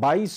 22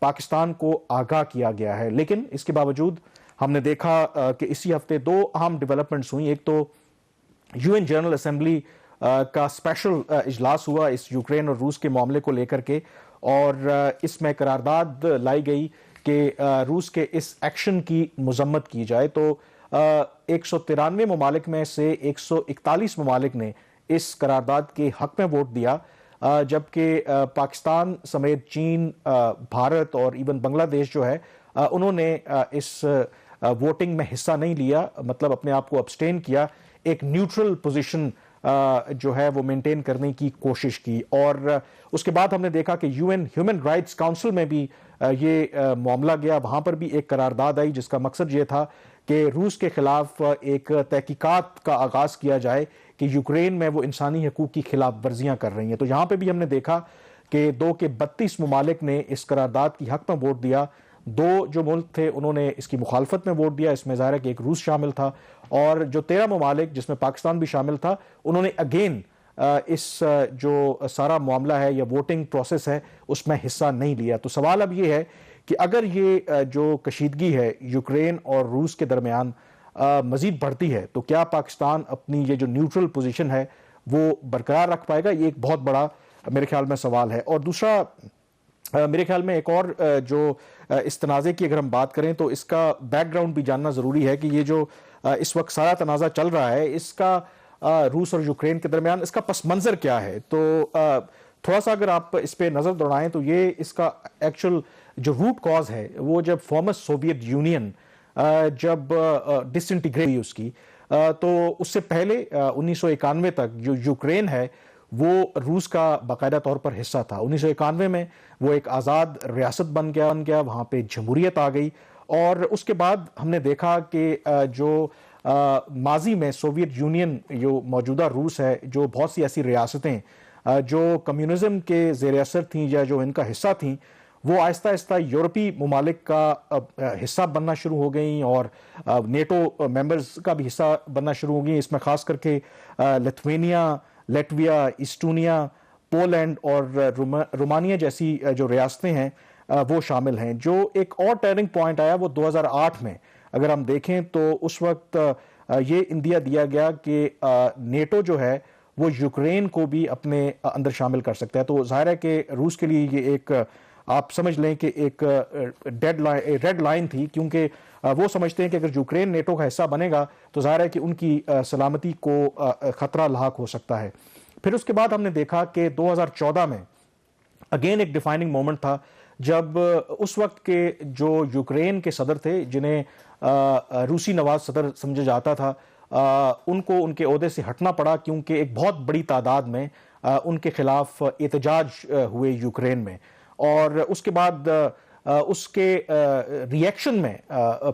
پاکستان کو آگاہ کیا گیا ہے. لیکن اس کے باوجود ہم نے دیکھا کہ اسی ہفتے دو اہم ڈیولپمنٹس ہوئیں. ایک تو یو این جنرل اسمبلی کا اسپیشل اجلاس ہوا اس یوکرین اور روس کے معاملے کو لے کر کے, اور اس میں قرارداد لائی گئی کہ روس کے اس ایکشن کی مذمت کی جائے. تو 193 ممالک میں سے 141 ممالک نے اس قرارداد کے حق میں ووٹ دیا, جبکہ پاکستان سمیت چین, بھارت اور ایون بنگلہ دیش جو ہے انہوں نے اس ووٹنگ میں حصہ نہیں لیا, مطلب اپنے آپ کو ابسٹین کیا, ایک نیوٹرل پوزیشن جو ہے وہ مینٹین کرنے کی کوشش کی. اور اس کے بعد ہم نے دیکھا کہ you N human rights council میں بھی یہ معاملہ گیا, وہاں پر بھی ایک قرارداد آئی جس کا مقصد یہ تھا کہ روس کے خلاف ایک تحقیقات کا آغاز کیا جائے کہ یوکرین میں وہ انسانی حقوق کی خلاف ورزیاں کر رہی ہیں. تو یہاں پہ بھی ہم نے دیکھا کہ 2 کے 32 ممالک نے اس قرارداد کی حق میں ووٹ دیا. 2 جو ملک تھے انہوں نے اس کی مخالفت میں ووٹ دیا, اس میں ظاہر ہے کہ ایک روس شامل تھا, اور جو 13 ممالک جس میں پاکستان بھی شامل تھا انہوں نے اگین اس جو سارا معاملہ ہے یا ووٹنگ پروسیس ہے اس میں حصہ نہیں لیا. تو سوال اب یہ ہے کہ اگر یہ جو کشیدگی ہے یوکرین اور روس کے درمیان مزید بڑھتی ہے تو کیا پاکستان اپنی یہ جو نیوٹرل پوزیشن ہے وہ برقرار رکھ پائے گا؟ یہ ایک بہت بڑا میرے خیال میں سوال ہے. اور دوسرا میرے خیال میں ایک اور جو اس تنازع کی اگر ہم بات کریں تو اس کا بیک گراؤنڈ بھی جاننا ضروری ہے کہ یہ جو اس وقت سارا تنازع چل رہا ہے اس کا روس اور یوکرین کے درمیان اس کا پس منظر کیا ہے. تو تھوڑا سا اگر آپ اس پہ نظر دوڑائیں تو یہ اس کا ایکچوئل جو روٹ کاز ہے وہ جب فارمر سوویت یونین جب ڈس انٹیگریٹ ہوئی اس کی, تو اس سے پہلے 1991 تک جو یوکرین ہے وہ روس کا باقاعدہ طور پر حصہ تھا. 1991 میں وہ ایک آزاد ریاست بن گیا, وہاں پہ جمہوریت آ گئی, اور اس کے بعد ہم نے دیکھا کہ جو ماضی میں سوویت یونین جو موجودہ روس ہے, جو بہت سی ایسی ریاستیں جو کمیونزم کے زیر اثر تھیں یا جو ان کا حصہ تھیں, وہ آہستہ آہستہ یورپی ممالک کا حصہ بننا شروع ہو گئیں اور نیٹو ممبرز کا بھی حصہ بننا شروع ہو گئیں. اس میں خاص کر کے لتھوینیا, لیٹویا, ایسٹونیا, پولینڈ اور رومانیہ جیسی جو ریاستیں ہیں وہ شامل ہیں. جو ایک اور ٹرننگ پوائنٹ آیا وہ 2008 میں اگر ہم دیکھیں تو اس وقت یہ اندیا دیا گیا کہ نیٹو جو ہے وہ یوکرین کو بھی اپنے اندر شامل کر سکتا ہے. تو ظاہر ہے کہ روس کے لیے یہ ایک آپ سمجھ لیں کہ ایک ریڈ لائن تھی, کیونکہ وہ سمجھتے ہیں کہ اگر یوکرین نیٹو کا حصہ بنے گا تو ظاہر ہے کہ ان کی سلامتی کو خطرہ لاحق ہو سکتا ہے. پھر اس کے بعد ہم نے دیکھا کہ 2014 میں اگین ایک ڈیفائننگ مومنٹ تھا جب اس وقت کے جو یوکرین کے صدر تھے, جنہیں روسی نواز صدر سمجھا جاتا تھا, ان کو ان کے عہدے سے ہٹنا پڑا کیونکہ ایک بہت بڑی تعداد میں ان کے خلاف احتجاج ہوئے یوکرین میں. اور اس کے بعد اس کے ریئیکشن میں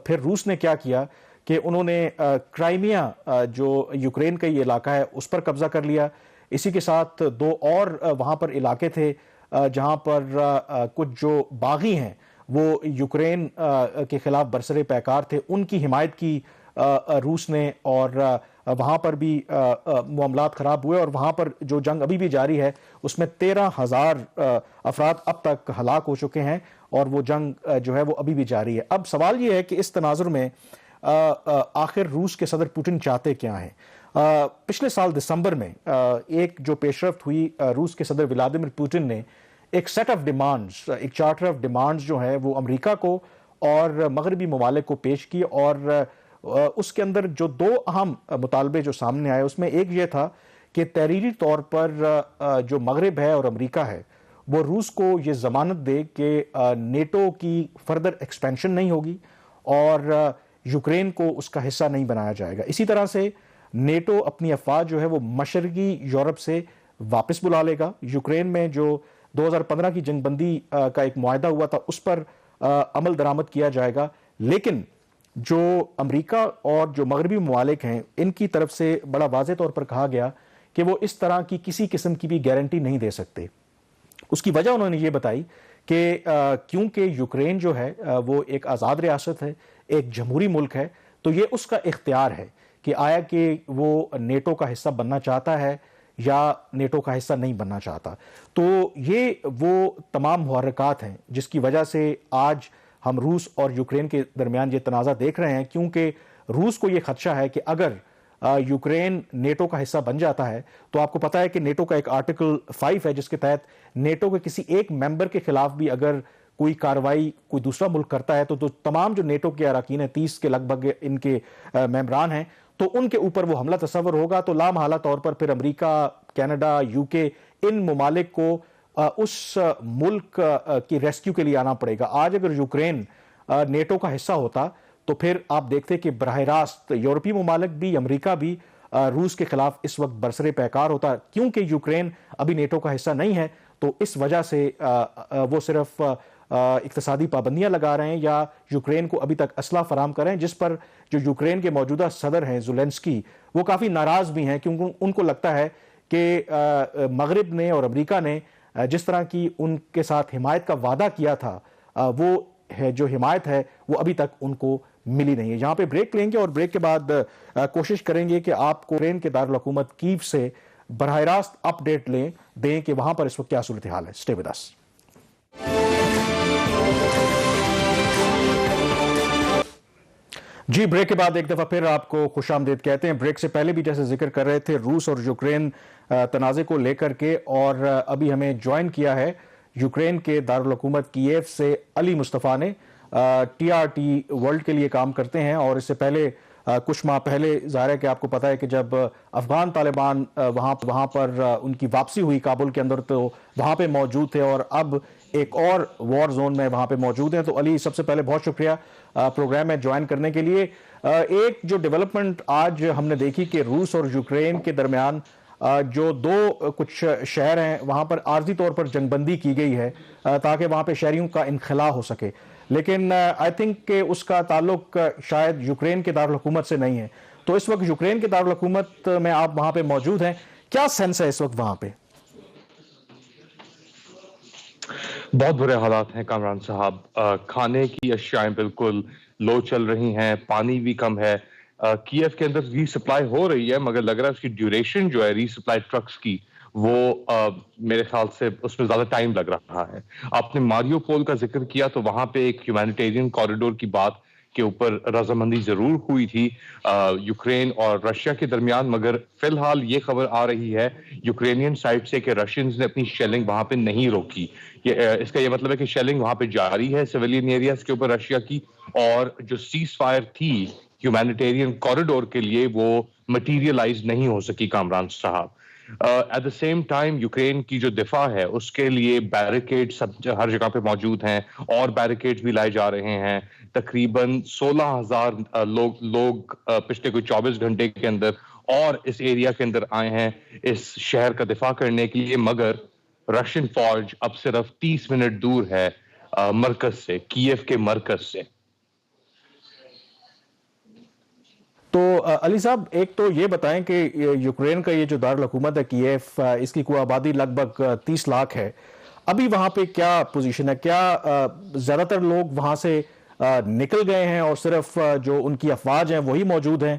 پھر روس نے کیا کیا کہ انہوں نے کرائمیا جو یوکرین کا یہ علاقہ ہے اس پر قبضہ کر لیا. اسی کے ساتھ 2 اور وہاں پر علاقے تھے جہاں پر کچھ جو باغی ہیں وہ یوکرین کے خلاف برسر پیکار تھے, ان کی حمایت کی روس نے, اور وہاں پر بھی معاملات خراب ہوئے, اور وہاں پر جو جنگ ابھی بھی جاری ہے اس میں 13,000 افراد اب تک ہلاک ہو چکے ہیں, اور وہ جنگ جو ہے وہ ابھی بھی جاری ہے. اب سوال یہ ہے کہ اس تناظر میں آخر روس کے صدر پوٹن چاہتے کیا ہیں؟ پچھلے سال دسمبر میں ایک جو پیش رفت ہوئی, روس کے صدر ولادیمیر پوٹن نے ایک سیٹ آف ڈیمانڈز, ایک چارٹر آف ڈیمانڈز جو ہے وہ امریکہ کو اور مغربی ممالک کو پیش کی, اور اس کے اندر جو 2 اہم مطالبے جو سامنے آئے اس میں ایک یہ تھا کہ تحریری طور پر جو مغرب ہے اور امریکہ ہے وہ روس کو یہ ضمانت دے کہ نیٹو کی فردر ایکسپینشن نہیں ہوگی اور یوکرین کو اس کا حصہ نہیں بنایا جائے گا. اسی طرح سے نیٹو اپنی افواج جو ہے وہ مشرقی یورپ سے واپس بلا لے گا. یوکرین میں جو 2015 کی جنگ بندی کا ایک معاہدہ ہوا تھا اس پر عمل درآمد کیا جائے گا, لیکن جو امریکہ اور جو مغربی ممالک ہیں ان کی طرف سے بڑا واضح طور پر کہا گیا کہ وہ اس طرح کی کسی قسم کی بھی گارنٹی نہیں دے سکتے. اس کی وجہ انہوں نے یہ بتائی کہ کیونکہ یوکرین جو ہے وہ ایک آزاد ریاست ہے, ایک جمہوری ملک ہے, تو یہ اس کا اختیار ہے کہ آیا کہ وہ نیٹو کا حصہ بننا چاہتا ہے یا نیٹو کا حصہ نہیں بننا چاہتا. تو یہ وہ تمام محرکات ہیں جس کی وجہ سے آج ہم روس اور یوکرین کے درمیان یہ تنازع دیکھ رہے ہیں, کیونکہ روس کو یہ خدشہ ہے کہ اگر یوکرین نیٹو کا حصہ بن جاتا ہے تو آپ کو پتا ہے کہ نیٹو کا ایک آرٹیکل 5 ہے جس کے تحت نیٹو کے کسی ایک ممبر کے خلاف بھی اگر کوئی کارروائی کوئی دوسرا ملک کرتا ہے تو تمام جو نیٹو کے اراکین ہیں, 30 کے لگ بھگ ان کے ممبران ہیں, تو ان کے اوپر وہ حملہ تصور ہوگا. تو لامحالہ طور پر پھر امریکہ, کینیڈا, یو کے, ان ممالک کو اس ملک کی ریسکیو کے لیے آنا پڑے گا. آج اگر یوکرین نیٹو کا حصہ ہوتا تو پھر آپ دیکھتے کہ براہ راست یورپی ممالک بھی, امریکہ بھی روس کے خلاف اس وقت برسر پیکار ہوتا. کیونکہ یوکرین ابھی نیٹو کا حصہ نہیں ہے تو اس وجہ سے وہ صرف اقتصادی پابندیاں لگا رہے ہیں یا یوکرین کو ابھی تک اسلحہ فراہم کر رہے ہیں, جس پر جو یوکرین کے موجودہ صدر ہیں زیلنسکی, وہ کافی ناراض بھی ہیں, کیونکہ ان کو لگتا ہے کہ مغرب نے اور امریکہ نے جس طرح کی ان کے ساتھ حمایت کا وعدہ کیا تھا, وہ جو حمایت ہے وہ ابھی تک ان کو ملی نہیں ہے. یہاں پہ بریک لیں گے اور بریک کے بعد کوشش کریں گے کہ آپ کو یوکرین کے دارالحکومت کیف سے براہ راست اپ ڈیٹ دیں کہ وہاں پر اس وقت کیا صورتحال ہے. Stay with us. جی, بریک کے بعد ایک دفعہ پھر آپ کو خوش آمدید کہتے ہیں. بریک سے پہلے بھی جیسے ذکر کر رہے تھے روس اور یوکرین تنازع کو لے کر کے, اور ابھی ہمیں جوائن کیا ہے یوکرین کے دارالحکومت کیف سے علی مصطفیٰ نے. ٹی آر ٹی ورلڈ کے لیے کام کرتے ہیں اور اس سے پہلے کچھ ماہ پہلے ظاہر ہے کہ آپ کو پتا ہے کہ جب افغان طالبان وہاں پر ان کی واپسی ہوئی کابل کے اندر تو وہاں پہ موجود تھے, اور اب ایک اور وار زون میں وہاں پہ موجود ہیں. تو علی, سب سے پہلے بہت شکریہ پروگرام میں جوائن کرنے کے لیے. ایک جو ڈیولپمنٹ آج ہم نے دیکھی کہ روس اور یوکرین کے درمیان جو دو کچھ شہر ہیں وہاں پر عارضی طور پر جنگ بندی کی گئی ہے تاکہ وہاں پہ شہریوں کا انخلاء ہو سکے, لیکن آئی تھنک کہ اس کا تعلق شاید یوکرین کے دارالحکومت سے نہیں ہے. تو اس وقت یوکرین کے دارالحکومت میں آپ وہاں پہ موجود ہیں, کیا سینس ہے اس وقت وہاں پہ؟ بہت برے حالات ہیں کامران صاحب. کھانے کی اشیاء بالکل لو چل رہی ہیں, پانی بھی کم ہے. کیف کے اندر ری سپلائی ہو رہی ہے مگر لگ رہا ہے اس کی ڈیوریشن جو ہے ری سپلائی ٹرکس کی وہ میرے خیال سے اس میں زیادہ ٹائم لگ رہا ہے. آپ نے ماریو پول کا ذکر کیا تو وہاں پہ ایک ہیومینیٹیرین کوریڈور کی بات کے اوپر رضامندی ضرور ہوئی تھی یوکرین اور رشیا کے درمیان, مگر فی الحال یہ خبر آ رہی ہے یوکرینین سائٹ سے کہ رشینز نے اپنی شیلنگ وہاں پہ نہیں روکی. اس کا یہ مطلب ہے کہ شیلنگ وہاں پہ جاری ہے سویلین ایریاز کے اوپر رشیا کی, اور جو سیز فائر تھی ہیومینیٹیرین کوریڈور کے لیے وہ مٹیریلائز نہیں ہو سکی کامران صاحب. At the same time Ukraine کی جو دفاع ہے اس کے لیے بیریکیڈ سب ہر جگہ پہ موجود ہیں, اور بیریکیڈ بھی لائے جا رہے ہیں. تقریباً 16,000 لوگ پچھلے کوئی 24 گھنٹے کے اندر اور اس ایریا کے اندر آئے ہیں اس شہر کا دفاع کرنے کے لیے, مگر رشین فوج اب صرف 30 منٹ دور ہے مرکز سے, کیف کے مرکز سے. تو علی صاحب, ایک تو یہ بتائیں کہ یوکرین کا یہ جو دارالحکومت ہے کیف, اس کی کوئی آبادی لگ بھگ 30 لاکھ ہے. ابھی وہاں پہ کیا پوزیشن ہے؟ کیا زیادہ تر لوگ وہاں سے نکل گئے ہیں اور صرف جو ان کی افواج ہیں وہی موجود ہیں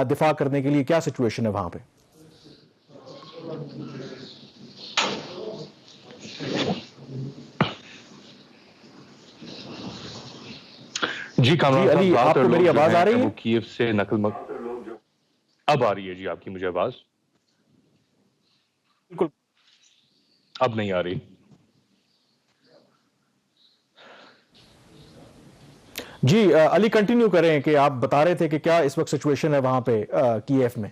دفاع کرنے کے لیے؟ کیا سچویشن ہے وہاں پہ؟ جی کامران صاحب, علی, آپ کو میری آواز آ رہی ہے؟ کیف سے نقل اب آ رہی ہے جی آپ کی مجھے آواز؟ بالکل اب نہیں آ رہی. جی علی, کنٹینیو کریں کہ آپ بتا رہے تھے کہ کیا اس وقت سچویشن ہے وہاں پہ کیف میں.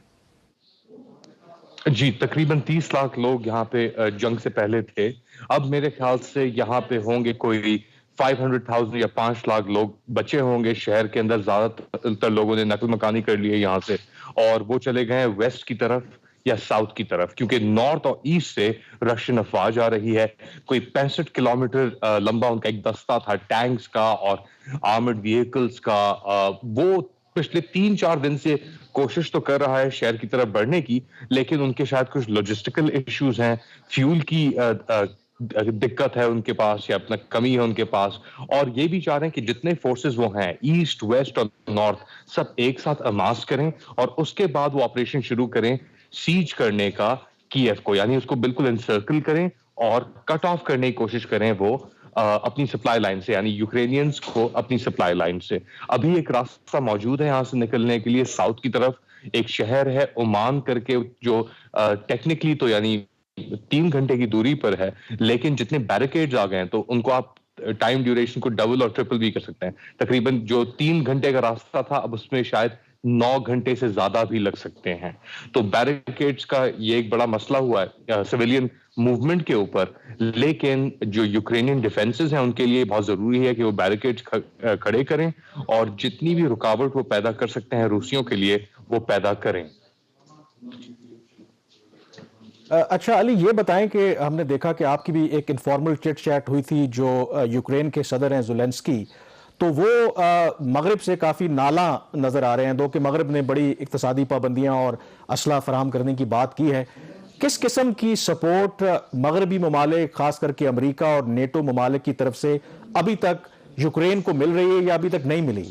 جی, تقریباً 30 لاکھ لوگ یہاں پہ جنگ سے پہلے تھے. اب میرے خیال سے یہاں پہ ہوں گے کوئی 500,000 یا 5 لاکھ لوگ بچے ہوں گے شہر کے اندر. زیادہ تر لوگوں نے نقل مکانی کر لی ہے یہاں سے, اور وہ چلے گئے ویسٹ کی طرف یا ساؤتھ کی طرف, کیونکہ نارتھ اور ایسٹ سے رشین افواج آ رہی ہے. کوئی 65 کلومیٹر لمبا ان کا ایک دستہ تھا ٹینکس کا اور آرمڈ ویکلز کا. وہ پچھلے 3-4 دن سے کوشش تو کر رہا ہے شہر کی طرف بڑھنے کی, لیکن ان کے شاید کچھ لاجسٹیکل ایشوز ہیں, فیول کی دقت ہے ان کے پاس یا اپنا کمی ہے ان کے پاس, اور یہ بھی چاہ رہے ہیں کہ جتنے فورسز وہ ہیں ایسٹ, ویسٹ اور نارتھ سب ایک ساتھ اماس کریں اور اس کے بعد وہ آپریشن شروع کریں سیج کرنے کا کیف کو، یعنی اس کو بالکل انسرکل کریں اور کٹ آف کرنے کی کوشش کریں وہ اپنی سپلائی لائن سے، یعنی یوکرینینز کو اپنی سپلائی لائن سے. ابھی ایک راستہ موجود ہے یہاں سے نکلنے کے لیے. ساؤتھ کی طرف ایک شہر ہے عمان کر کے، جو ٹیکنیکلی تو یعنی 3 گھنٹے کی دوری پر ہے، لیکن جتنے بیریکیڈز آ گئے ہیں تو ان کو آپ ٹائم ڈیوریشن کو ڈبل اور ٹرپل بھی کر سکتے ہیں. تقریباً جو 3 گھنٹے کا راستہ تھا اب اس میں شاید 9 گھنٹے سے زیادہ بھی لگ سکتے ہیں. تو بیریکیڈز کا یہ ایک بڑا مسئلہ ہوا ہے سویلین موومنٹ کے اوپر، لیکن جو یوکرینین ڈیفنسز ہیں ان کے لیے بہت ضروری ہے کہ وہ بیریکیڈز کھڑے کریں اور جتنی بھی رکاوٹ وہ پیدا کر سکتے ہیں روسیوں کے لیے وہ پیدا کریں. اچھا علی، یہ بتائیں کہ ہم نے دیکھا کہ آپ کی بھی ایک انفارمل چٹ چیٹ ہوئی تھی جو یوکرین کے صدر ہیں زیلنسکی، تو وہ مغرب سے کافی نالاں نظر آ رہے ہیں، کہ مغرب نے بڑی اقتصادی پابندیاں اور اسلحہ فراہم کرنے کی بات کی ہے. کس قسم کی سپورٹ مغربی ممالک خاص کر کے امریکہ اور نیٹو ممالک کی طرف سے ابھی تک یوکرین کو مل رہی ہے یا ابھی تک نہیں ملی؟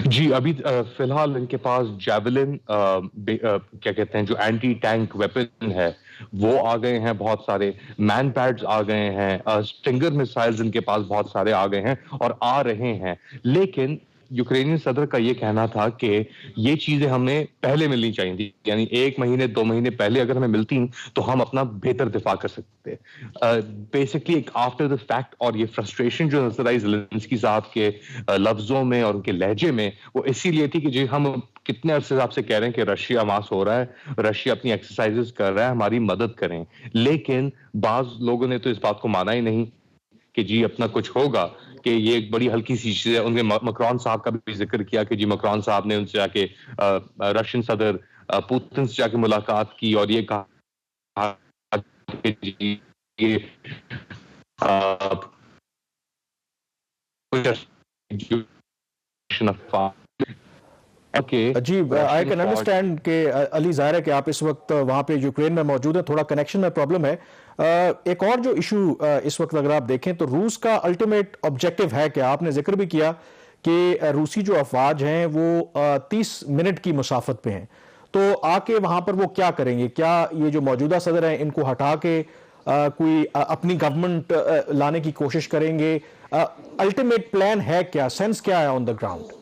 جی ابھی فی الحال ان کے پاس جیولن کیا کہتے ہیں جو اینٹی ٹینک ویپن ہے وہ آ گئے ہیں، بہت سارے مین پیڈز آ گئے ہیں، اسٹنگر میسائلز ان کے پاس بہت سارے آ گئے ہیں اور آ رہے ہیں. لیکن یوکرینین صدر کا یہ کہنا تھا کہ یہ چیزیں ہمیں پہلے ملنی چاہیے تھی، یعنی 1 مہینے 2 مہینے پہلے اگر ہمیں ملتی تو ہم اپنا بہتر دفاع کر سکتے. بیسکلی ایک آفٹر دا فیکٹ، اور یہ فرسٹریشن جو نظر آئی زیلنسکی صاحب کے لفظوں میں اور ان کے لہجے میں وہ اسی لیے تھی کہ جی ہم کتنے عرصے آپ سے کہہ رہے ہیں کہ رشیا ماس ہو رہا ہے، رشیا اپنی ایکسرسائزز کر رہا ہے، ہماری مدد کریں. لیکن بعض لوگوں نے تو اس بات کو مانا ہی نہیں کہ جی اپنا کچھ ہوگا، کہ یہ ایک بڑی ہلکی سی چیز ہے. ان نے مکرون صاحب کا بھی ذکر کیا کہ جی مکرون صاحب نے ان سے جا کے رشین صدر پوتن سے جا کے ملاقات کی اور یہ کہا کہ جی یہ جی آئی کین انڈرسٹینڈ کہ علی ظاہر ہے کہ آپ اس وقت وہاں پہ یوکرین میں موجود ہیں، تھوڑا کنیکشن میں پرابلم ہے. ایک اور جو ایشو اس وقت اگر آپ دیکھیں تو روس کا الٹیمیٹ آبجیکٹو ہے کہ آپ نے ذکر بھی کیا کہ روسی جو افواج ہیں وہ 30 منٹ کی مسافت پہ ہیں، تو آ کے وہاں پر وہ کیا کریں گے؟ کیا یہ جو موجودہ صدر ہیں ان کو ہٹا کے کوئی اپنی گورنمنٹ لانے کی کوشش کریں گے؟ الٹیمیٹ پلان ہے کیا، سینس کیا ہے آن دا گراؤنڈ؟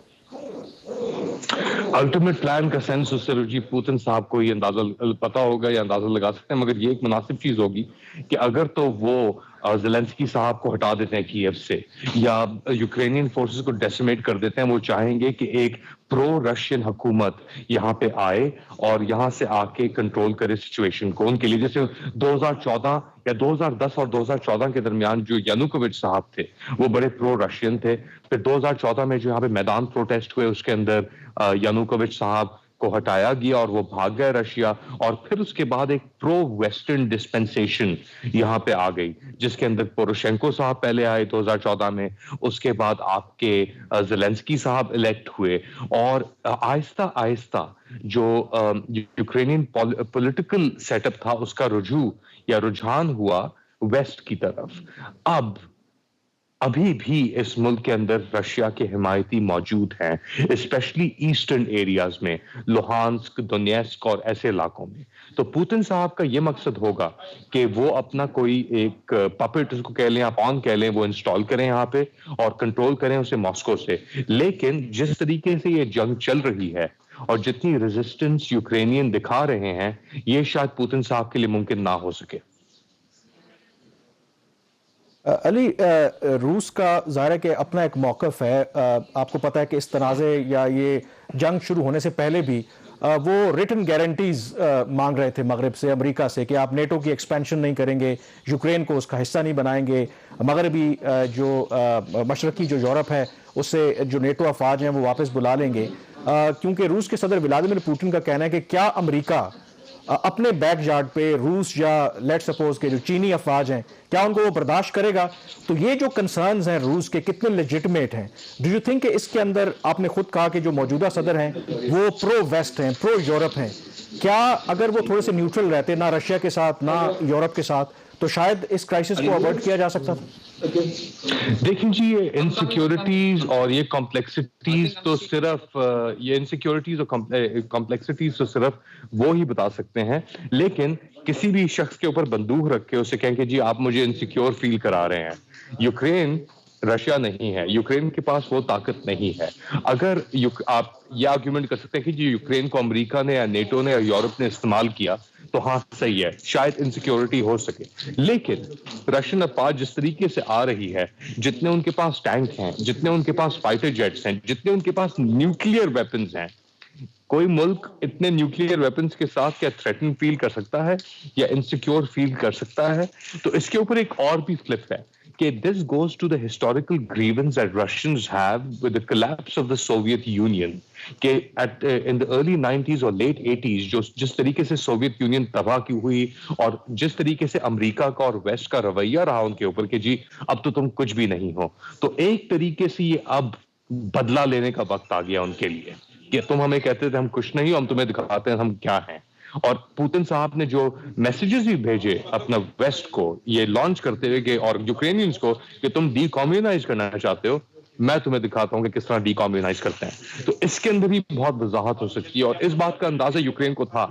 الٹیمیٹ پلان کا سینس اس سے جی پوتن صاحب کو یہ اندازہ پتا ہوگا یا اندازہ لگا سکتے ہیں، مگر یہ ایک مناسب چیز ہوگی کہ اگر تو وہ زیلنسکی صاحب کو ہٹا دیتے ہیں کیف سے یا یوکرینین فورسز کو ڈیسیمیٹ کر دیتے ہیں، وہ چاہیں گے کہ ایک پرو رشین حکومت یہاں پہ آئے اور یہاں سے آ کے کنٹرول کرے سچویشن کو. ان کے لیے جیسے 2014 یا 2010 اور 2014 کے درمیان جو یانوکووچ صاحب تھے وہ بڑے پرو رشین تھے، پھر 2014 میں جو یہاں پہ میدان پروٹیسٹ ہوئے اس کے اندر یانوکووچ صاحب کو ہٹایا گیا اور وہ بھاگ گئے رشیا، اور پھر اس کے بعد ایک پرو ویسٹرن ڈسپینسیشن یہاں پہ آ گئی جس کے اندر پوروشینکو صاحب پہلے آئے 2014 میں، اس کے بعد آپ کے زیلنسکی صاحب الیکٹ ہوئے، اور آہستہ آہستہ جو یوکرینین پولیٹیکل سیٹ اپ تھا اس کا رجوع یا رجحان ہوا ویسٹ کی طرف. ابھی بھی اس ملک کے اندر رشیا کے حمایتی موجود ہیں، اسپیشلی ایسٹرن ایریاز میں، لوہانسک، دونیسک اور ایسے علاقوں میں. تو پوتن صاحب کا یہ مقصد ہوگا کہ وہ اپنا کوئی ایک پپٹ اس کو کہہ لیں، آپ آن کہہ لیں، وہ انسٹال کریں یہاں پہ اور کنٹرول کریں اسے ماسکو سے. لیکن جس طریقے سے یہ جنگ چل رہی ہے اور جتنی ریزسٹنس یوکرینین دکھا رہے ہیں یہ شاید پوتن صاحب کے لیے ممکن نہ ہو سکے. علی، روس کا ظاہر ہے کہ اپنا ایک موقف ہے. آپ کو پتہ ہے کہ اس تنازع یا یہ جنگ شروع ہونے سے پہلے بھی وہ ریٹن گارنٹیز مانگ رہے تھے مغرب سے، امریکہ سے، کہ آپ نیٹو کی ایکسپینشن نہیں کریں گے، یوکرین کو اس کا حصہ نہیں بنائیں گے، مغربی جو مشرقی جو یورپ ہے اس سے جو نیٹو افواج ہیں وہ واپس بلا لیں گے. کیونکہ روس کے صدر ولادیمیر پوٹن کا کہنا ہے کہ کیا امریکہ اپنے بیک یارڈ پہ روس یا لیٹ سپوز کے جو چینی افواج ہیں کیا ان کو وہ برداشت کرے گا؟ تو یہ جو کنسرنز ہیں روس کے کتنے لیجٹمیٹ ہیں؟ ڈو یو تھنک کہ اس کے اندر آپ نے خود کہا کہ جو موجودہ صدر ہیں وہ پرو ویسٹ ہیں، پرو یورپ ہیں، کیا اگر وہ تھوڑے سے نیوٹرل رہتے، نہ رشیا کے ساتھ نہ یورپ کے ساتھ، تو شاید اس کرائسس کو اوائڈ کیا جا سکتا تھا. دیکھیں جی یہ انسیکیورٹیز اور یہ کمپلیکسٹیز تو صرف وہ ہی بتا سکتے ہیں. لیکن کسی بھی شخص کے اوپر بندوق رکھ کے اسے کہیں کہ جی آپ مجھے انسیکیور فیل کرا رہے ہیں. یوکرین رشیا نہیں ہے, یوکرین کے پاس وہ طاقت نہیں ہے. اگر آپ یہ آرگیومنٹ کر سکتے ہیں کہ جی یوکرین کو امریکہ نے یا نیٹو نے یا یورپ نے استعمال کیا تو ہاں صحیح ہے, شاید انسیکیورٹی ہو سکے. لیکن رشین افواج جس طریقے سے آ رہی ہے, جتنے ان کے پاس ٹینک ہیں, جتنے ان کے پاس فائٹر جیٹس ہیں, جتنے ان کے پاس نیوکلیئر ویپنز ہیں, کوئی ملک اتنے نیوکلیئر ویپنز کے ساتھ کیا تھریٹن فیل کر سکتا ہے یا انسیکیور فیل کر سکتا ہے؟ تو اس کے اوپر ایک اور بھی فلپ ہے کہ this goes to the historical grievance that Russians have with the collapse of the Soviet Union. کہ in the early 90s اور late 80s جس طریقے سے سوویت یونین تباہ کی ہوئی اور جس طریقے سے امریکہ کا اور ویسٹ کا رویہ رہا ان کے اوپر کہ جی اب تو تم کچھ بھی نہیں ہو, تو ایک طریقے سے یہ اب بدلہ لینے کا وقت آ گیا ان کے لیے کہ تم ہمیں کہتے تھے ہم کچھ نہیں ہو, ہم تمہیں دکھاتے ہیں ہم کیا ہیں. اور پوتن صاحب نے جو میسیجز بھی بھیجے اپنا ویسٹ کو یہ لانچ کرتے ہوئے کہ اور یوکرینینز کو کہ تم ڈی کمیونائز کرنا چاہتے ہو, میں تمہیں دکھاتا ہوں کہ کس طرح ڈی کمیونائز کرتے ہیں. تو اس کے اندر بھی بہت وضاحت ہو سکتی ہے, اور اس بات کا اندازہ یوکرین کو تھا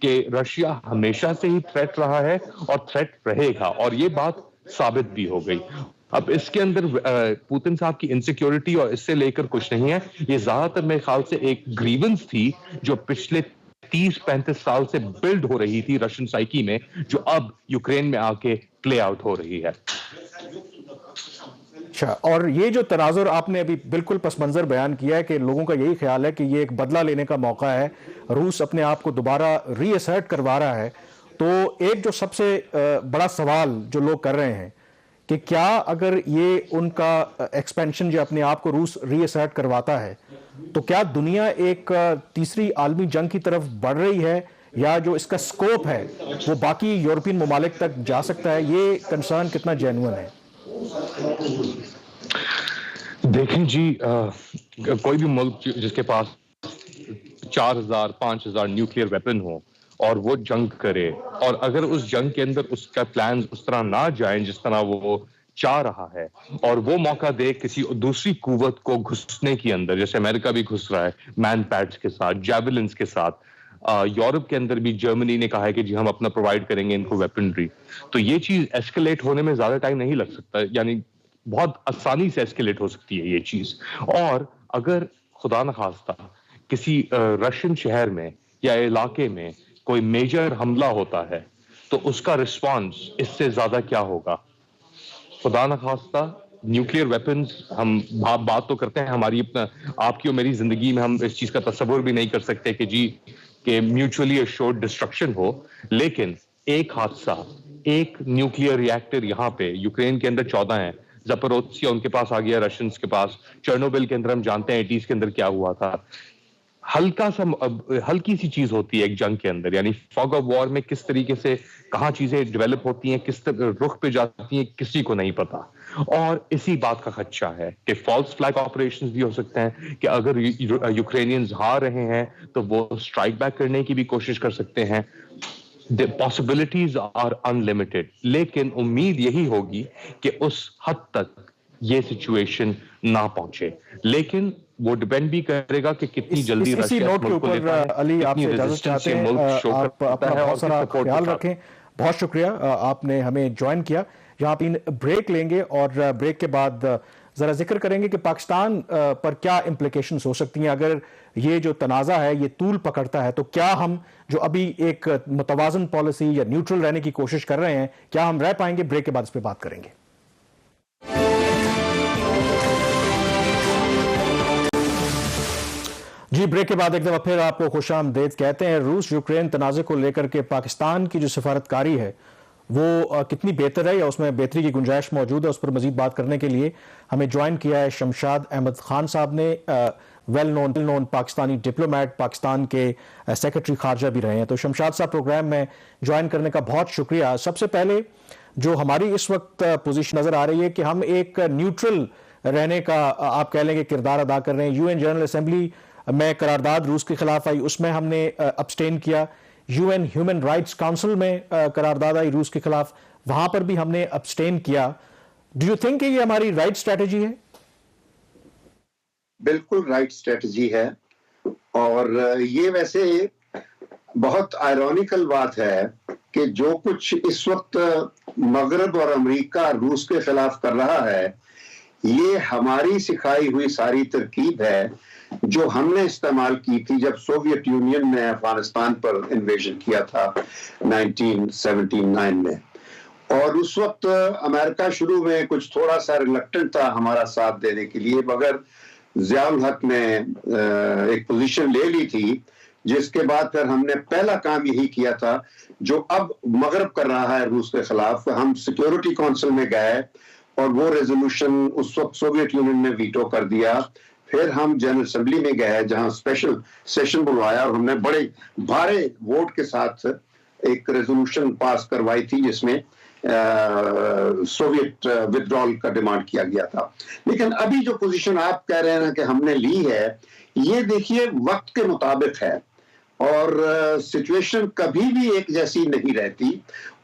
کہ رشیا ہمیشہ سے ہی تھریٹ رہا ہے اور تھریٹ رہے گا, اور یہ بات ثابت بھی ہو گئی. اب اس کے اندر پوتن صاحب کی انسیکیورٹی اور اس سے لے کر کچھ نہیں ہے, یہ زیادہ تر میرے خیال سے ایک گریونس تھی جو پچھلے 30-35 سال سے بلڈ ہو رہی تھی رشین سائیکی میں, جو اب یوکرین میں آ کے پلے آؤٹ ہو رہی ہے. اچھا, اور یہ جو تناظر آپ نے ابھی بالکل پس منظر بیان کیا ہے کہ لوگوں کا یہی خیال ہے کہ یہ ایک بدلہ لینے کا موقع ہے, روس اپنے آپ کو دوبارہ ری اسرٹ کروا رہا ہے, تو ایک جو سب سے بڑا سوال جو لوگ کر رہے ہیں کہ کیا اگر یہ ان کا ایکسپینشن جو اپنے آپ کو روس ری اسرٹ کرواتا ہے تو کیا دنیا ایک تیسری عالمی جنگ کی طرف بڑھ رہی ہے, یا جو اس کا سکوپ ہے وہ باقی یورپین ممالک تک جا سکتا ہے؟ یہ کنسرن کتنا جینوئن ہے؟ دیکھیں جی کوئی بھی ملک جس کے پاس 4,000-5,000 نیوکلیئر ویپن ہو اور وہ جنگ کرے, اور اگر اس جنگ کے اندر اس کا پلانز اس طرح نہ جائیں جس طرح وہ چاہ رہا ہے, اور وہ موقع دے کسی دوسری قوت کو گھسنے کے اندر, جیسے امریکہ بھی گھس رہا ہے مین پیڈز کے ساتھ, جیولنز کے ساتھ, یورپ کے اندر بھی جرمنی نے کہا ہے کہ جی ہم اپنا پرووائڈ کریں گے ان کو ویپنری, تو یہ چیز ایسکیلیٹ ہونے میں زیادہ ٹائم نہیں لگ سکتا, یعنی بہت آسانی سے ایسکیلیٹ ہو سکتی ہے یہ چیز. اور اگر خدا نخواستہ کسی رشین شہر میں یا علاقے میں کوئی میجر حملہ ہوتا ہے تو اس کا رسپانس اس سے زیادہ کیا ہوگا؟ خدا نخواستہ نیوکلیئر ویپنز, ہم بات تو کرتے ہیں ہماری اپنا آپ کی اور میری زندگی میں ہم اس چیز کا تصور بھی نہیں کر سکتے کہ جی کہ میوچولی ایشورڈ ڈسٹرکشن ہو, لیکن ایک حادثہ, ایک نیوکلیئر ری ایکٹر یہاں پہ یوکرین کے اندر 14 ہیں, زپروسیا ان کے پاس آ گیا رشینز کے پاس, چرنوبل کے اندر ہم جانتے ہیں 80s کے اندر کیا ہوا تھا. ہلکی سی چیز ہوتی ہے ایک جنگ کے اندر, یعنی فاگ آف وار میں کس طریقے سے کہاں چیزیں ڈیولپ ہوتی ہیں, کس رخ پہ جاتی ہیں, کسی کو نہیں پتا. اور اسی بات کا خدشہ ہے کہ فالس فلیگ آپریشنز بھی ہو سکتے ہیں کہ اگر یوکرینینز ہار رہے ہیں تو وہ اسٹرائک بیک کرنے کی بھی کوشش کر سکتے ہیں. The possibilities are unlimited, لیکن امید یہی ہوگی کہ اس حد تک یہ سچویشن نہ پہنچے, لیکن وہ ڈیپینڈ بھی کرے گا کہ کتنی جلدی اسی نوٹ کے اوپر علی آپ سے اجازت چاہتے ہیں, آپ اپنا بہت سارا خیال رکھیں. بہت شکریہ آپ نے ہمیں جوائن کیا. یہاں پہ بریک لیں گے اور بریک کے بعد ذرا ذکر کریں گے کہ پاکستان پر کیا امپلیکیشنز ہو سکتی ہیں اگر یہ جو تنازع ہے یہ طول پکڑتا ہے. تو کیا ہم جو ابھی ایک متوازن پالیسی یا نیوٹرل رہنے کی کوشش کر رہے ہیں, کیا ہم رہ پائیں گے؟ بریک کے بعد اس پہ بات کریں گے. جی بریک کے بعد ایک دفعہ پھر آپ کو خوش آمدید کہتے ہیں. روس یوکرین تنازع کو لے کر کے پاکستان کی جو سفارتکاری ہے وہ کتنی بہتر ہے یا اس میں بہتری کی گنجائش موجود ہے, اس پر مزید بات کرنے کے لیے ہمیں جوائن کیا ہے شمشاد احمد خان صاحب نے, well known Pakistani diplomat, Pakistan کے سیکرٹری خارجہ بھی رہے ہیں. تو شمشاد صاحب پروگرام میں جوائن کرنے کا بہت شکریہ. سب سے پہلے جو ہماری اس وقت پوزیشن نظر آ رہی ہے کہ ہم ایک نیوٹرل رہنے کا آپ کہہ لیں کہ کردار ادا کر رہے ہیں. یو این جنرل اسمبلی میں قرارداد روس کے خلاف آئی, اس میں ہم نے ابسٹین کیا. You N human rights council میں قرارداد آئی روس کے خلاف, وہاں پر بھی ہم نے ابسٹین کیا. ڈو یو تھنک کہ یہ ہماری رائٹ اسٹریٹجی ہے؟ بالکل رائٹ اسٹریٹجی ہے، اور یہ ویسے بہت آئرونیکل بات ہے کہ جو کچھ اس وقت مغرب اور امریکہ روس کے خلاف کر رہا ہے، یہ ہماری سکھائی ہوئی ساری ترکیب ہے جو ہم نے استعمال کی تھی جب سوویت یونین نے افغانستان پر انویژن کیا تھا 1979 میں. اور اس وقت امریکہ شروع میں کچھ تھوڑا سا ریلکٹنٹ تھا ہمارا ساتھ دینے کے لیے، مگر ضیاء الحق نے ایک پوزیشن لے لی تھی، جس کے بعد پھر ہم نے پہلا کام یہی کیا تھا جو اب مغرب کر رہا ہے روس کے خلاف. ہم سیکیورٹی کونسل میں گئے اور وہ ریزولوشن اس وقت سوویت یونین نے ویٹو کر دیا. پھر ہم جنرل اسمبلی میں گئے جہاں اسپیشل سیشن بلوایا اور ہم نے بڑے بھارے ووٹ کے ساتھ ایک ریزولوشن پاس کروائی تھی جس میں سوویت ودرال کا ڈیمانڈ کیا گیا تھا. لیکن ابھی جو پوزیشن آپ کہہ رہے ہیں کہ ہم نے لی ہے، یہ دیکھیے وقت کے مطابق ہے اور سچویشن کبھی بھی ایک جیسی نہیں رہتی،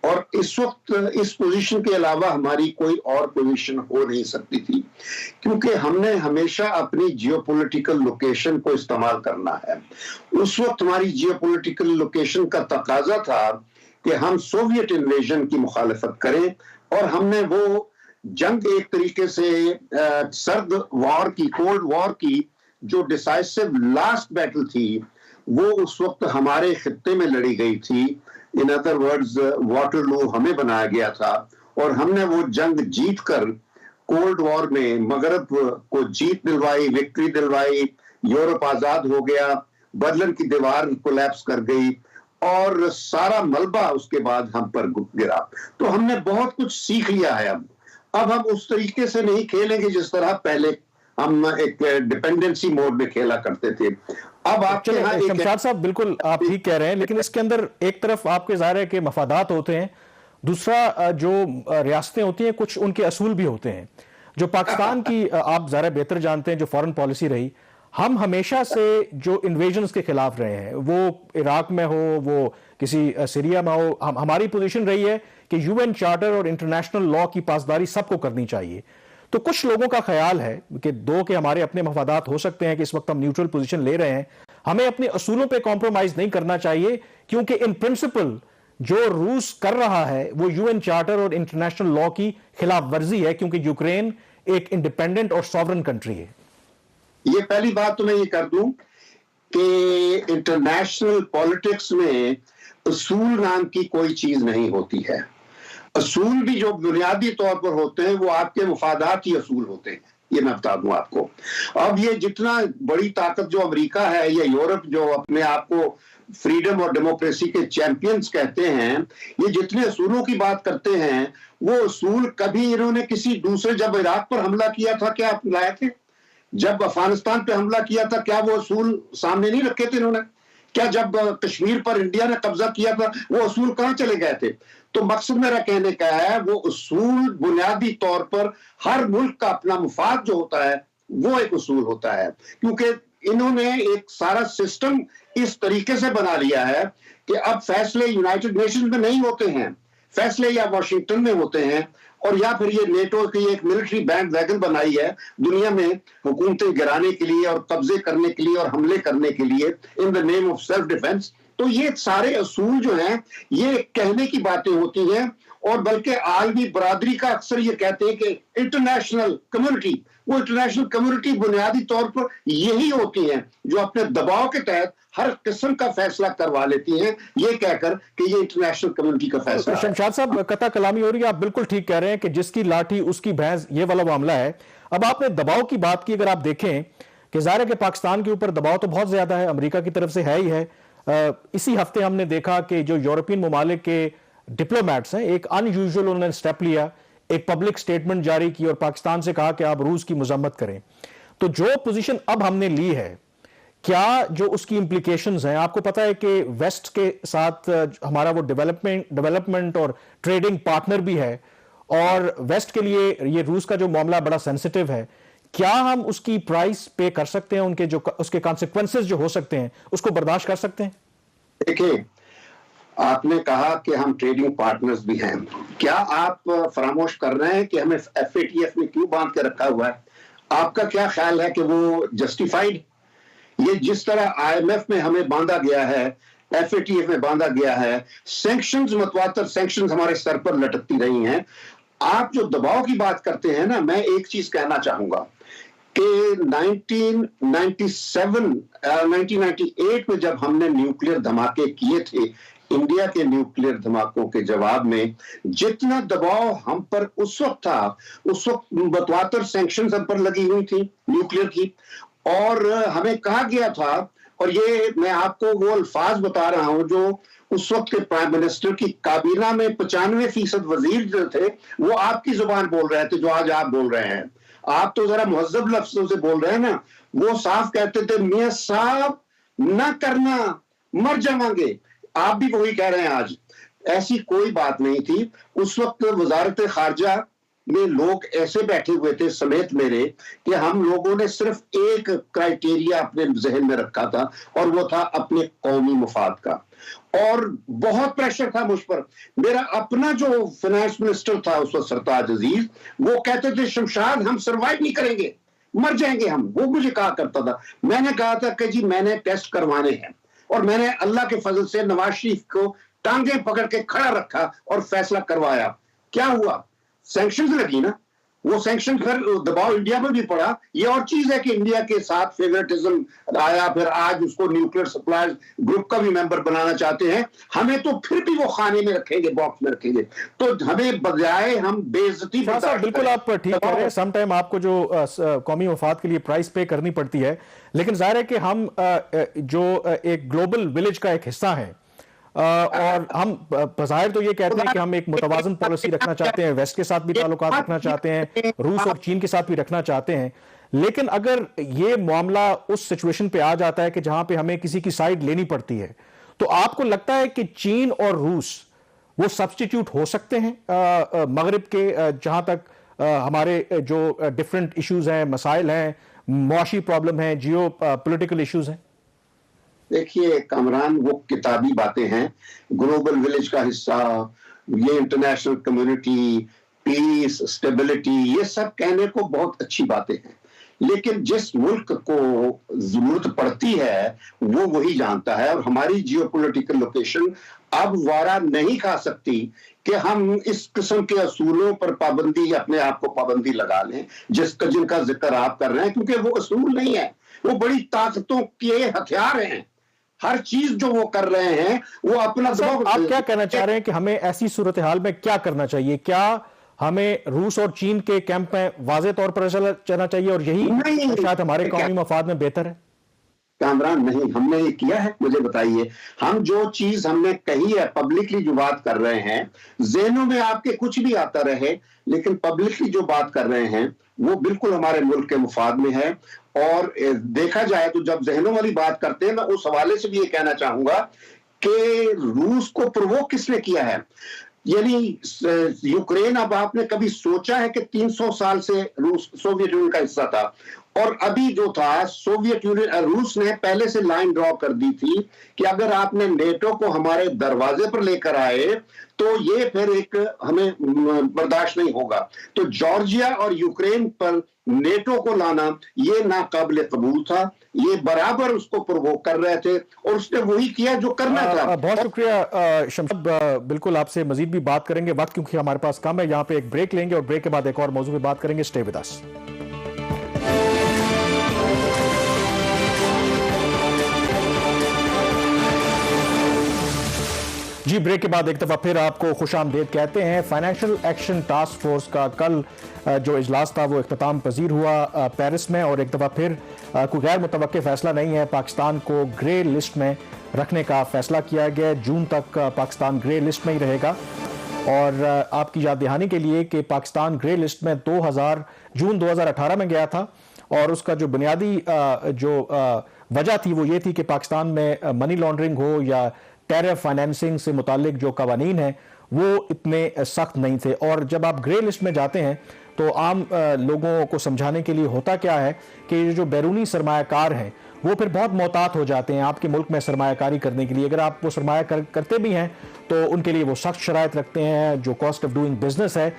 اور اس وقت اس پوزیشن کے علاوہ ہماری کوئی اور پوزیشن ہو نہیں سکتی تھی، کیونکہ ہم نے ہمیشہ اپنی جیو پولیٹیکل لوکیشن کو استعمال کرنا ہے. اس وقت ہماری جیو پولیٹیکل لوکیشن کا تقاضا تھا کہ ہم سوویت انویژن کی مخالفت کریں، اور ہم نے وہ جنگ ایک طریقے سے سرد وار کی، کولڈ وار کی جو ڈیسائسو لاسٹ بیٹل تھی، وہ اس وقت ہمارے خطے میں لڑی گئی تھی. ان ادر ورڈز واٹرلو ہمیں بنایا گیا تھا، اور ہم نے وہ جنگ جیت کر کولڈ وار میں مغرب کو جیت دلوائی، وکٹری دلوائی، یورپ آزاد ہو گیا، برلن کی دیوار کولیپس کر گئی، اور سارا ملبہ اس کے بعد ہم پر گرا. تو ہم نے بہت کچھ سیکھ لیا ہے. اب ہم اس طریقے سے نہیں کھیلیں گے جس طرح پہلے ہم ایک ڈیپینڈنسی موڈ میں کھیلا کرتے تھے. اب آپ کے ہاں شمشاد صاحب بالکل آپ ٹھیک کہہ رہے ہیں، لیکن اس کے اندر ایک طرف آپ کے ظاہر ہے کہ مفادات ہوتے ہیں، دوسرا جو ریاستیں ہوتی ہیں کچھ ان کے اصول بھی ہوتے ہیں. جو پاکستان کی آپ ظاہر بہتر جانتے ہیں جو فارن پالیسی رہی، ہم ہمیشہ سے جو انویژنز کے خلاف رہے ہیں، وہ عراق میں ہو، وہ کسی سیریا میں ہو، ہماری پوزیشن رہی ہے کہ یو این چارٹر اور انٹرنیشنل لا کی پاسداری سب کو کرنی چاہیے. تو کچھ لوگوں کا خیال ہے کہ کہ ہمارے اپنے مفادات ہو سکتے ہیں کہ اس وقت ہم نیوٹرل پوزیشن لے رہے ہیں، ہمیں اپنے اصولوں پہ کمپرومائز نہیں کرنا چاہیے، کیونکہ ان پرنسپل جو روس کر رہا ہے وہ یو این چارٹر اور انٹرنیشنل لا کی خلاف ورزی ہے، کیونکہ یوکرین ایک انڈیپینڈنٹ اور سوورن کنٹری ہے. یہ پہلی بات تو میں یہ کر دوں کہ انٹرنیشنل پالیٹکس میں اصول نام کی کوئی چیز نہیں ہوتی ہے. اصول بھی جو بنیادی طور پر ہوتے ہیں وہ آپ کے مفادات ہی اصول ہوتے ہیں، یہ میں بتا دوں آپ کو. اب یہ جتنا بڑی طاقت جو امریکہ ہے یا یورپ جو اپنے آپ کو فریڈم اور ڈیموکریسی کے چیمپئنز کہتے ہیں، یہ جتنے اصولوں کی بات کرتے ہیں، وہ اصول کبھی انہوں نے کسی دوسرے، جب عراق پر حملہ کیا تھا کیا آپ لائے تھے؟ جب افغانستان پہ حملہ کیا تھا کیا وہ اصول سامنے نہیں رکھے تھے انہوں نے؟ کیا جب کشمیر پر انڈیا نے قبضہ کیا تھا وہ اصول کہاں چلے گئے تھے؟ تو مقصد میرا کہنے کا ہے وہ اصول بنیادی طور پر ہر ملک کا اپنا مفاد جو ہوتا ہے وہ ایک اصول ہوتا ہے، کیونکہ انہوں نے ایک سارا سسٹم اس طریقے سے بنا لیا ہے کہ اب فیصلے یونائٹڈ نیشن میں نہیں ہوتے ہیں، فیصلے یا واشنگٹن میں ہوتے ہیں، اور یا پھر یہ نیٹو کی ایک ملٹری بینڈ ویگن بنائی ہے دنیا میں حکومتیں گرانے کے لیے اور قبضے کرنے کے لیے اور حملے کرنے کے لیے ان دا نیم آف سیلف ڈیفense. تو یہ سارے اصول جو ہیں یہ کہنے کی باتیں ہوتی ہیں، اور بلکہ عالمی برادری کا اکثر یہ کہتے ہیں کہ انٹرنیشنل کمیونٹی، وہ انٹرنیشنل کمیونٹی بنیادی طور پر یہی ہوتی ہیں جو اپنے دباؤ کے تحت ہر قسم کا فیصلہ کروا لیتی ہیں، یہ کہہ کر کہ یہ انٹرنیشنل کمیونٹی کا فیصلہ ہے. شمشاد صاحب قطع کلامی ہو رہی ہے، آپ بالکل ٹھیک کہہ رہے ہیں کہ جس کی لاٹھی اس کی بھینس، یہ والا معاملہ ہے. اب آپ نے دباؤ کی بات کی، اگر آپ دیکھیں کہ ظاہر ہے کہ پاکستان کے اوپر دباؤ تو بہت زیادہ ہے، امریکہ کی طرف سے ہے ہی ہے. اسی ہفتے ہم نے دیکھا کہ جو یورپین ممالک کے ڈپلومیٹس ہیں ایک ان یوزول انہوں نے سٹیپ لیا، ایک پبلک سٹیٹمنٹ جاری کی اور پاکستان سے کہا کہ آپ روس کی مذمت کریں. تو جو پوزیشن اب ہم نے لی ہے، کیا جو اس کی امپلیکیشنز ہیں، آپ کو پتا ہے کہ ویسٹ کے ساتھ ہمارا وہ ڈیولپمنٹ اور ٹریڈنگ پارٹنر بھی ہے، اور ویسٹ کے لیے یہ روس کا جو معاملہ بڑا سینسٹیو ہے، کیا ہم اس کی پرائس پے کر سکتے ہیں، اس کے کانسیکوینسز جو ہو سکتے ہیں اس کو برداشت کر سکتے ہیں؟ دیکھیں آپ نے کہا کہ ہم ٹریڈنگ پارٹنرز بھی ہیں. کیا آپ فراموش کر رہے ہیں کہ ہمیں FATF میں کیوں باندھ کے رکھا ہوا ہے؟ آپ کا کیا خیال ہے کہ وہ جسٹیفائڈ؟ یہ جس طرح IMF میں ہمیں باندھا گیا ہے، FATF میں باندھا گیا ہے، سینکشنز متواتر سینکشنز ہمارے سر پر لٹکتی رہی ہیں. آپ جو دباؤ کی بات کرتے ہیں نا، میں ایک چیز کہنا چاہوں گا کہ 1998 میں جب ہم نے نیوکلیر دھماکے کیے تھے، انڈیا کے نیوکلیر دھماکوں کے جواب میں جتنا دباؤ ہم پر اس وقت تھا، اس وقت متواتر سینکشنز ہم پر لگی ہوئی تھی نیوکلیر کی، اور ہمیں کہا گیا تھا، اور یہ میں آپ کو وہ الفاظ بتا رہا ہوں جو اس وقت کے پرائم منسٹر کی کابینہ میں 95% وزیر جو تھے وہ آپ کی زبان بول رہے تھے جو آج آپ بول رہے ہیں. آپ تو ذرا مہذب لفظوں سے بول رہے ہیں نا. وہ صاف کہتے تھے میاں صاحب نہ کرنا، مر جائیں گے. آپ بھی وہی کہہ رہے ہیں آج. ایسی کوئی بات نہیں تھی. اس وقت وزارت خارجہ میں لوگ ایسے بیٹھے ہوئے تھے سمیت میرے کہ ہم لوگوں نے صرف ایک کرائیٹیریا اپنے ذہن میں رکھا تھا، اور وہ تھا اپنے قومی مفاد کا. اور بہت پریشر تھا مجھ پر. میرا اپنا جو فائنانس منسٹر تھا اس وقت سرتاج عزیز، وہ کہتے تھے شمشاد ہم سروائیو نہیں کریں گے، مر جائیں گے ہم. وہ مجھے کہا کرتا تھا. میں نے کہا تھا کہ جی میں نے ٹیسٹ کروانے ہیں، اور میں نے اللہ کے فضل سے نواز شریف کو ٹانگیں پکڑ کے کھڑا رکھا اور فیصلہ کروایا. کیا ہوا؟ سینکشنز لگی نا. وہ سینکشن پھر دباؤ انڈیا پر بھی پڑا. یہ اور چیز ہے کہ انڈیا کے ساتھ فیورٹزم آیا، پھر آج اس کو نیوکلیر سپلائرز گروپ کا بھی ممبر بنانا چاہتے ہیں. ہمیں تو پھر بھی وہ خانے میں رکھیں گے، باکس میں رکھیں گے. تو ہمیں بجائے ہم بے عزتی. بالکل آپ ٹھیک کہہ رہے ہیں. سم ٹائم آپ کو جو قومی مفاد کے لیے پرائز پے کرنی پڑتی ہے، لیکن ظاہر ہے کہ ہم جو ایک گلوبل ولیج کا ایک حصہ ہیں، اور ہم بظاہر تو یہ کہتے ہیں کہ ہم ایک متوازن پالیسی رکھنا چاہتے ہیں، ویسٹ کے ساتھ بھی تعلقات رکھنا چاہتے ہیں، روس اور چین کے ساتھ بھی رکھنا چاہتے ہیں. لیکن اگر یہ معاملہ اس سچویشن پہ آ جاتا ہے کہ جہاں پہ ہمیں کسی کی سائیڈ لینی پڑتی ہے، تو آپ کو لگتا ہے کہ چین اور روس وہ سبسٹیٹیوٹ ہو سکتے ہیں مغرب کے، جہاں تک ہمارے جو ڈیفرنٹ ایشوز ہیں، مسائل ہیں، معاشی پرابلم ہیں، جیو پولیٹیکل ایشوز ہیں؟ دیکھیے کامران، وہ کتابی باتیں ہیں. گلوبل ولیج کا حصہ، یہ انٹرنیشنل کمیونٹی، پیس، اسٹیبلٹی، یہ سب کہنے کو بہت اچھی باتیں ہیں، لیکن جس ملک کو ضرورت پڑتی ہے وہ وہی جانتا ہے. اور ہماری جیو پولیٹیکل لوکیشن اب وارہ نہیں کھا سکتی کہ ہم اس قسم کے اصولوں پر پابندی، اپنے آپ کو پابندی لگا لیں جن کا ذکر آپ کر رہے ہیں، کیونکہ وہ اصول نہیں ہے، وہ بڑی طاقتوں کے ہتھیار ہیں. ہر چیز جو وہ کر رہے ہیں وہ اپنا دباؤ. آپ کیا کہنا چاہ رہے ہیں کہ ہمیں ایسی صورتحال میں کیا کرنا چاہیے؟ کیا ہمیں روس اور چین کے کیمپ میں واضح طور پر چلنا چاہیے اور یہی شاید ہمارے قومی مفاد میں بہتر ہے؟ کامران نہیں، ہم نے یہ کیا ہے، مجھے بتائیے. ہم جو چیز ہم نے کہی ہے، پبلکلی جو بات کر رہے ہیں، ذہنوں میں آپ کے کچھ بھی آتا رہے، لیکن پبلکلی جو بات کر رہے ہیں وہ بالکل ہمارے ملک کے مفاد میں ہے. اور دیکھا جائے تو جب ذہنوں والی بات کرتے ہیں، میں اس حوالے سے بھی یہ کہنا چاہوں گا کہ روس کو پرووک کس نے کیا ہے. یعنی یوکرین، اب آپ نے کبھی سوچا ہے کہ 300 سال سے روس سوویت یونین کا حصہ تھا، اور ابھی جو تھا سوویت یونین، روس نے پہلے سے لائن ڈرا کر دی تھی کہ اگر آپ نے نیٹو کو ہمارے دروازے پر لے کر آئے تو یہ پھر ایک ہمیں برداشت نہیں ہوگا. تو جارجیا اور یوکرین پر نیٹو کو لانا یہ ناقابل قبول تھا. یہ برابر اس کو پرووک کر رہے تھے، اور اس نے وہی کیا جو کرنا تھا. بہت شکریہ شمشاد. بالکل آپ سے مزید بھی بات کریں گے، وقت کیونکہ ہمارے پاس کم ہے. یہاں پہ ایک بریک لیں گے اور بریک کے بعد ایک اور موضوع پہ بات کریں گے. Stay with us. جی بریک کے بعد ایک دفعہ پھر آپ کو خوش آمدید کہتے ہیں. فائنینشل ایکشن ٹاسک فورس کا کل جو اجلاس تھا وہ اختتام پذیر ہوا پیرس میں، اور ایک دفعہ پھر کوئی غیر متوقع فیصلہ نہیں ہے. پاکستان کو گرے لسٹ میں رکھنے کا فیصلہ کیا گیا. جون تک پاکستان گرے لسٹ میں ہی رہے گا. اور آپ کی یاد دہانی کے لیے کہ پاکستان گرے لسٹ میں جون 2018 میں گیا تھا، اور اس کا جو بنیادی جو وجہ تھی وہ یہ تھی کہ پاکستان میں منی لانڈرنگ ہو یا ٹیرر فائنینسنگ سے متعلق جو قوانین ہیں وہ اتنے سخت نہیں تھے. اور جب آپ گرے لسٹ میں جاتے ہیں تو عام لوگوں کو سمجھانے کے لیے ہوتا کیا ہے کہ جو بیرونی سرمایہ کار ہیں وہ پھر بہت محتاط ہو جاتے ہیں آپ کے ملک میں سرمایہ کاری کرنے کے لیے. اگر آپ وہ سرمایہ کرتے بھی ہیں تو ان کے لیے وہ سخت شرائط رکھتے ہیں, جو کاسٹ آف ڈوئنگ بزنس ہے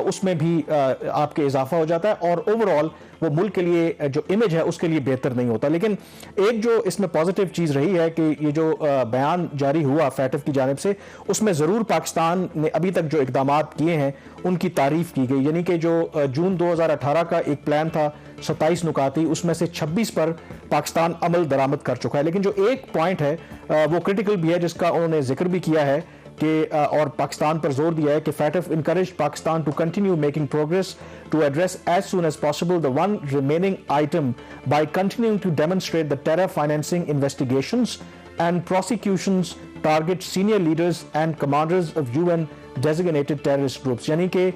اس میں بھی آپ کے اضافہ ہو جاتا ہے, اور اوور آل وہ ملک کے لیے جو امیج ہے اس کے لیے بہتر نہیں ہوتا. لیکن ایک جو اس میں پازیٹیو چیز رہی ہے کہ یہ جو بیان جاری ہوا فیٹف کی جانب سے, اس میں ضرور پاکستان نے ابھی تک جو اقدامات کیے ہیں ان کی تعریف کی گئی. یعنی کہ جو جون 2018 کا ایک پلان تھا 27 نکاتی, اس میں سے 26 پر پاکستان عمل درآمد کر چکا ہے. لیکن جو ایک پوائنٹ ہے وہ کرٹیکل بھی ہے جس کا انہوں نے ذکر بھی کیا ہے کہ اور پاکستان پر زور دیا ہے کہ FATF encouraged Pakistan to continue making progress to address as soon as possible the one remaining item by continuing to demonstrate the terror financing investigations and prosecutions target senior leaders and commanders of UN designated terrorist groups. یعنی کہ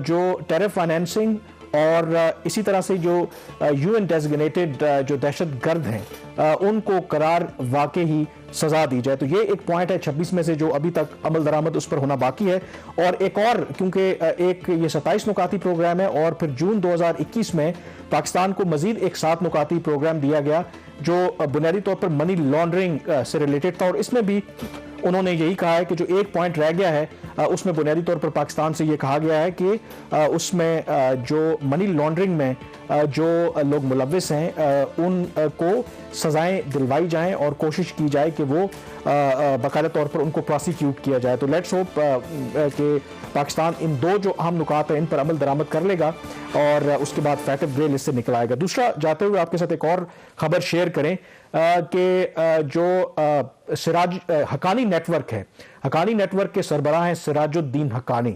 جو terror financing اور اسی طرح سے جو you N designated جو دہشت گرد ہیں ان کو قرار واقع ہی سزا دی جائے. تو یہ ایک پوائنٹ ہے 26 میں سے جو ابھی تک عمل درآمد اس پر ہونا باقی ہے. اور ایک اور, کیونکہ ایک یہ 27 نکاتی پروگرام ہے اور پھر جون 2021 میں پاکستان کو مزید ایک 7 نکاتی پروگرام دیا گیا جو بنیادی طور پر منی لانڈرنگ سے ریلیٹڈ تھا. اور اس میں بھی انہوں نے یہی کہا ہے کہ جو ایک پوائنٹ رہ گیا ہے اس میں بنیادی طور پر پاکستان سے یہ کہا گیا ہے کہ اس میں جو منی لانڈرنگ میں جو لوگ ملوث ہیں ان کو سزائیں دلوائی جائیں اور کوشش کی جائے کہ وہ باقاعدہ طور پر ان کو پروسیکیوٹ کیا جائے. تو لیٹس ہوپ کہ پاکستان ان دو جو اہم نکات ہیں ان پر عمل درآمد کر لے گا اور اس کے بعد فیٹف گرے لسٹ سے نکل آئے گا. دوسرا, جاتے ہوئے آپ کے ساتھ ایک اور خبر شیئر کریں کہ جو سراج حقانی نیٹ ورک ہے, حقانی نیٹ ورک کے سربراہ ہیں سراج الدین حقانی,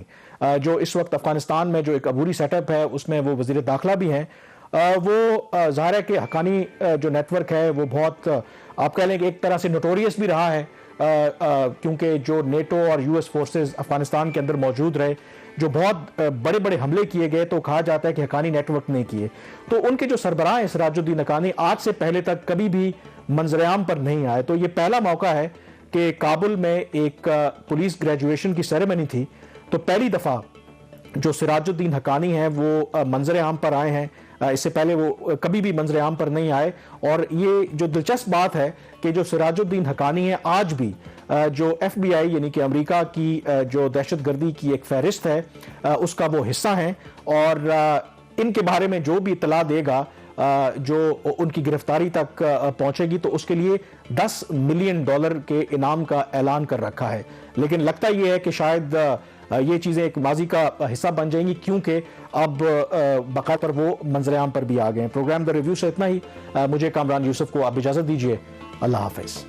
جو اس وقت افغانستان میں جو ایک عبوری سیٹ اپ ہے اس میں وہ وزیر داخلہ بھی ہیں. وہ ظاہر ہے کہ حقانی جو نیٹ ورک ہے وہ بہت آپ کہہ لیں کہ ایک طرح سے نوٹوریس بھی رہا ہے, کیونکہ جو نیٹو اور یو ایس فورسز افغانستان کے اندر موجود رہے, جو بہت بڑے بڑے حملے کیے گئے تو کہا جاتا ہے کہ حقانی نیٹ ورک نے کیے. تو ان کے جو سربراہ ہیں سراج الدین حقانی آج سے پہلے تک کبھی بھی منظر عام پر نہیں آئے. تو یہ پہلا موقع ہے کہ کابل میں ایک پولیس گریجویشن کی سیریمنی تھی تو پہلی دفعہ جو سراج الدین حقانی ہیں وہ منظر عام پر آئے ہیں. اس سے پہلے وہ کبھی بھی منظر عام پر نہیں آئے. اور یہ جو دلچسپ بات ہے کہ جو سراج الدین حقانی ہیں آج بھی جو ایف بی آئی یعنی کہ امریکہ کی جو دہشت گردی کی ایک فہرست ہے اس کا وہ حصہ ہیں, اور ان کے بارے میں جو بھی اطلاع دے گا جو ان کی گرفتاری تک پہنچے گی تو اس کے لیے $10 ملین کے انعام کا اعلان کر رکھا ہے. لیکن لگتا یہ ہے کہ شاید یہ چیزیں ایک ماضی کا حصہ بن جائیں گی, کیونکہ اب باقاعدہ پر وہ منظر عام پر بھی آ گئے ہیں. پروگرام دا ریویو سے اتنا ہی. مجھے کامران یوسف کو آپ اجازت دیجیے. اللہ حافظ.